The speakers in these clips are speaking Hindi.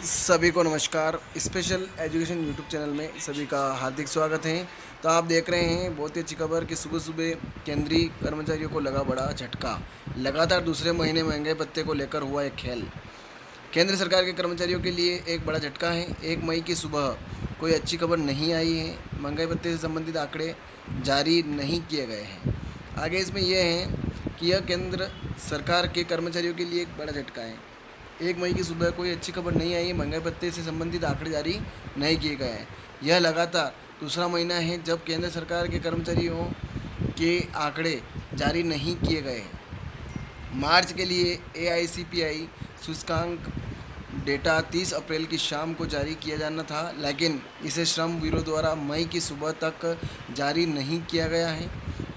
सभी को नमस्कार। स्पेशल एजुकेशन यूट्यूब चैनल में सभी का हार्दिक स्वागत है। तो आप देख रहे हैं बहुत ही अच्छी खबर कि सुबह सुबह केंद्रीय कर्मचारियों को लगा बड़ा झटका। लगातार दूसरे महीने महंगाई भत्ते को लेकर हुआ एक खेल। केंद्र सरकार के कर्मचारियों के लिए एक बड़ा झटका है। 1 मई की सुबह कोई अच्छी खबर नहीं आई है। महंगाई भत्ते से संबंधित आंकड़े जारी नहीं किए गए हैं। आगे इसमें यह है कि यह केंद्र सरकार के कर्मचारियों के लिए एक बड़ा झटका है। 1 मई की सुबह कोई अच्छी खबर नहीं आई है। महंगाई भत्ते से संबंधित आंकड़े जारी नहीं किए गए हैं। यह लगातार दूसरा महीना है जब केंद्र सरकार के कर्मचारियों के आंकड़े जारी नहीं किए गए हैं। मार्च के लिए एआईसीपीआई सूचकांक डेटा 30 अप्रैल की शाम को जारी किया जाना था, लेकिन इसे श्रम ब्यूरो द्वारा मई की सुबह तक जारी नहीं किया गया है।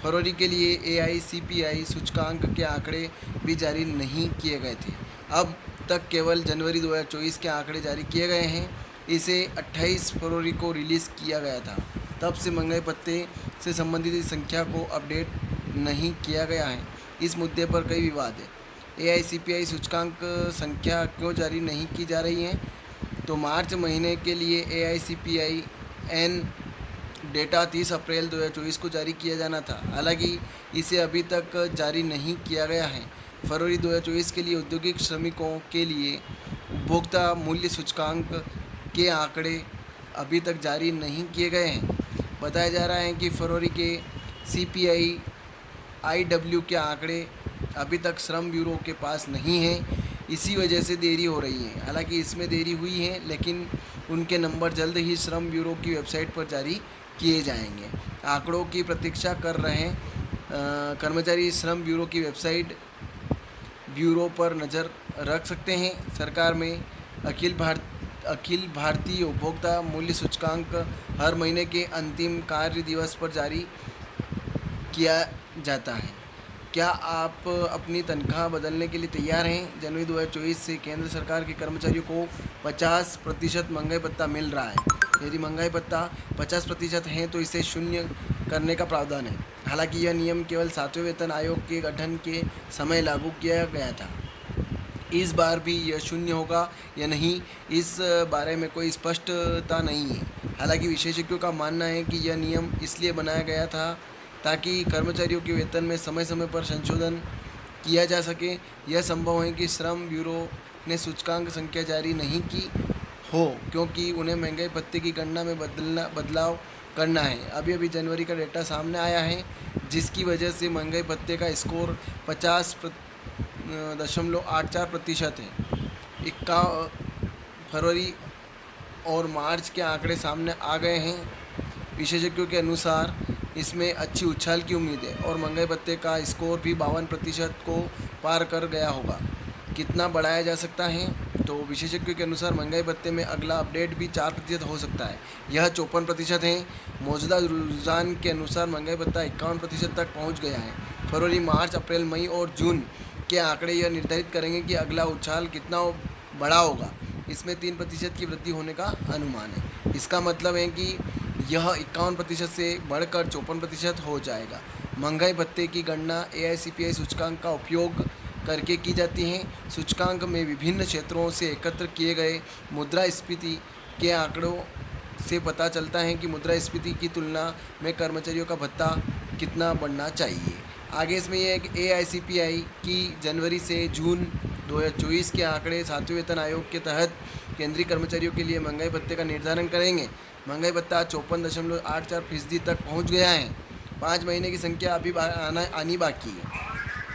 फरवरी के लिए एआईसीपीआई सूचकांक के आंकड़े भी जारी नहीं किए गए थे। अब तक केवल जनवरी 2024 के आंकड़े जारी किए गए हैं। इसे 28 फरवरी को रिलीज़ किया गया था। तब से महंगाई भत्ते से संबंधित इस संख्या को अपडेट नहीं किया गया है। इस मुद्दे पर कई विवाद है। एआईसीपीआई सूचकांक संख्या क्यों जारी नहीं की जा रही है? तो मार्च महीने के लिए एआईसीपीआई एन डेटा 30 अप्रैल 2024 को जारी किया जाना था, हालांकि इसे अभी तक जारी नहीं किया गया है। फरवरी 2024 के लिए औद्योगिक श्रमिकों के लिए उपभोक्ता मूल्य सूचकांक के आंकड़े अभी तक जारी नहीं किए गए हैं। बताया जा रहा है कि फरवरी के सीपीआई आईडब्ल्यू के आंकड़े अभी तक श्रम ब्यूरो के पास नहीं हैं। इसी वजह से देरी हो रही है। हालांकि इसमें देरी हुई है, लेकिन उनके नंबर जल्द ही श्रम ब्यूरो की वेबसाइट पर जारी किए जाएंगे। आंकड़ों की प्रतीक्षा कर रहे कर्मचारी श्रम ब्यूरो की वेबसाइट ब्यूरो पर नज़र रख सकते हैं। सरकार में अखिल भारतीय उपभोक्ता मूल्य सूचकांक हर महीने के अंतिम कार्य दिवस पर जारी किया जाता है। क्या आप अपनी तनख्वाह बदलने के लिए तैयार हैं? जनवरी 2024 से केंद्र सरकार के कर्मचारियों को 50% महंगाई भत्ता मिल रहा है। यदि महंगाई भत्ता 50% है तो इसे शून्य करने का प्रावधान है। हालांकि यह नियम केवल 7वें वेतन आयोग के गठन के समय लागू किया गया था। इस बार भी यह शून्य होगा या नहीं, इस बारे में कोई स्पष्टता नहीं है। हालांकि विशेषज्ञों का मानना है कि यह नियम इसलिए बनाया गया था ताकि कर्मचारियों के वेतन में समय समय पर संशोधन किया जा सके। यह संभव है कि श्रम ब्यूरो ने सूचकांक संख्या जारी नहीं की हो, क्योंकि उन्हें महंगाई भत्ते की गणना में बदलाव करना है। अभी अभी जनवरी का डेटा सामने आया है, जिसकी वजह से महंगाई भत्ते का स्कोर 50.84% है। इक्का फरवरी और मार्च के आंकड़े सामने आ गए हैं। विशेषज्ञों के अनुसार इसमें अच्छी उछाल की उम्मीद है और महंगाई भत्ते का स्कोर भी 52% को पार कर गया होगा। कितना बढ़ाया जा सकता है? तो विशेषज्ञों के अनुसार महंगाई भत्ते में अगला अपडेट भी 4% हो सकता है। यह 54% है। मौजूदा रुझान के अनुसार महंगाई भत्ता 51% तक पहुंच गया है। फरवरी, मार्च, अप्रैल, मई और जून के आंकड़े यह निर्धारित करेंगे कि अगला उछाल कितना बड़ा होगा। इसमें 3% की वृद्धि होने का अनुमान है। इसका मतलब है कि यह 51% से बढ़कर 54% हो जाएगा। महंगाई भत्ते की गणना एआईसीपीआई सूचकांक का उपयोग करके की जाती है। सूचकांक में विभिन्न क्षेत्रों से एकत्र किए गए मुद्रास्फीति के आंकड़ों से पता चलता है कि मुद्रास्फीति की तुलना में कर्मचारियों का भत्ता कितना बढ़ना चाहिए। आगे इसमें यह है कि एआईसीपीआई की जनवरी से जून 2024 के आंकड़े 7वें वेतन आयोग के तहत केंद्रीय कर्मचारियों के लिए महंगाई भत्ते का निर्धारण करेंगे। महंगाई भत्ता 54.84% तक पहुंच गया है। 5 महीने की संख्या अभी आनी बाकी है।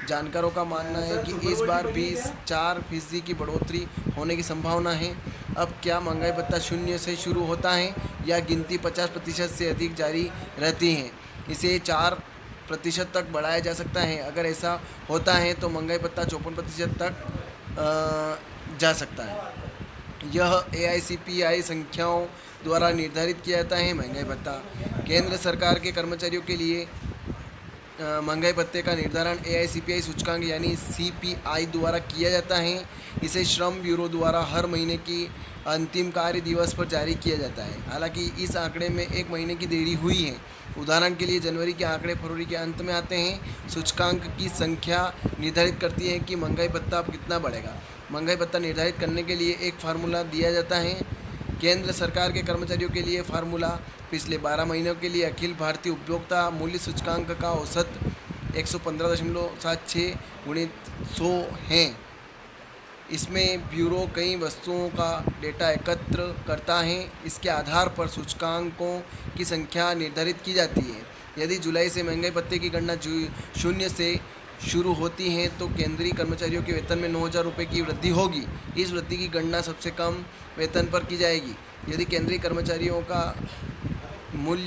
जानकारों का मानना है कि इस बार भी 4% की बढ़ोतरी होने की संभावना है। अब क्या महंगाई भत्ता शून्य से शुरू होता है या गिनती 50% से अधिक जारी रहती है? इसे 4% तक बढ़ाया जा सकता है। अगर ऐसा होता है तो महंगाई भत्ता 54% तक जा सकता है। यह एआईसीपीआई संख्याओं द्वारा निर्धारित किया जाता है। महंगाई भत्ता केंद्र सरकार के कर्मचारियों के लिए महंगाई भत्ते का निर्धारण एआईसीपीआई सूचकांक यानी सीपीआई द्वारा किया जाता है। इसे श्रम ब्यूरो द्वारा हर महीने की अंतिम कार्य दिवस पर जारी किया जाता है। हालांकि इस आंकड़े में 1 महीने की देरी हुई है। उदाहरण के लिए जनवरी के आंकड़े फरवरी के अंत में आते हैं। सूचकांक की संख्या निर्धारित करती है कि महंगाई भत्ता अब कितना बढ़ेगा। महंगाई भत्ता निर्धारित करने के लिए एक फार्मूला दिया जाता है। केंद्र सरकार के कर्मचारियों के लिए फार्मूला पिछले 12 महीनों के लिए अखिल भारतीय उपभोक्ता मूल्य सूचकांक का औसत 115.76 गुणित 100 है। इसमें ब्यूरो कई वस्तुओं का डेटा एकत्र करता है। इसके आधार पर सूचकांकों की संख्या निर्धारित की जाती है। यदि जुलाई से महंगाई भत्ते की गणना 0 से शुरू होती है तो केंद्रीय कर्मचारियों के वेतन में 9,000 रुपये की वृद्धि होगी। इस वृद्धि की गणना सबसे कम वेतन पर की जाएगी। यदि केंद्रीय कर्मचारियों का मूल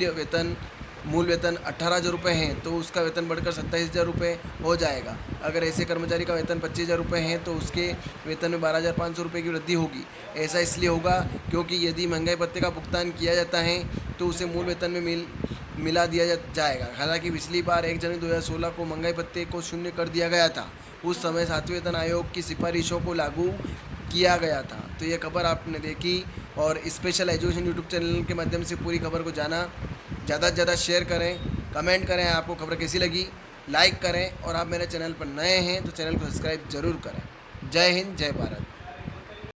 वेतन 18,000 रुपये है तो उसका वेतन बढ़कर 27,000 रुपये हो जाएगा। अगर ऐसे कर्मचारी का वेतन 25,000 रुपये है तो उसके वेतन में 12,500 रुपये की वृद्धि होगी। ऐसा इसलिए होगा क्योंकि यदि महंगाई भत्ते का भुगतान किया जाता है तो उसे मूल वेतन में मिला दिया जाएगा। हालांकि पिछली बार 1 जनवरी 2016 को महंगाई भत्ते को 0 कर दिया गया था। उस समय 7वें वेतन आयोग की सिफारिशों को लागू किया गया था। तो ये खबर आपने देखी और स्पेशल एजुकेशन यूट्यूब चैनल के माध्यम से पूरी खबर को जाना। ज़्यादा से ज़्यादा शेयर करें, कमेंट करें आपको खबर कैसी लगी, लाइक करें और आप मेरे चैनल पर नए हैं तो चैनल को सब्सक्राइब ज़रूर करें। जय हिंद, जय भारत।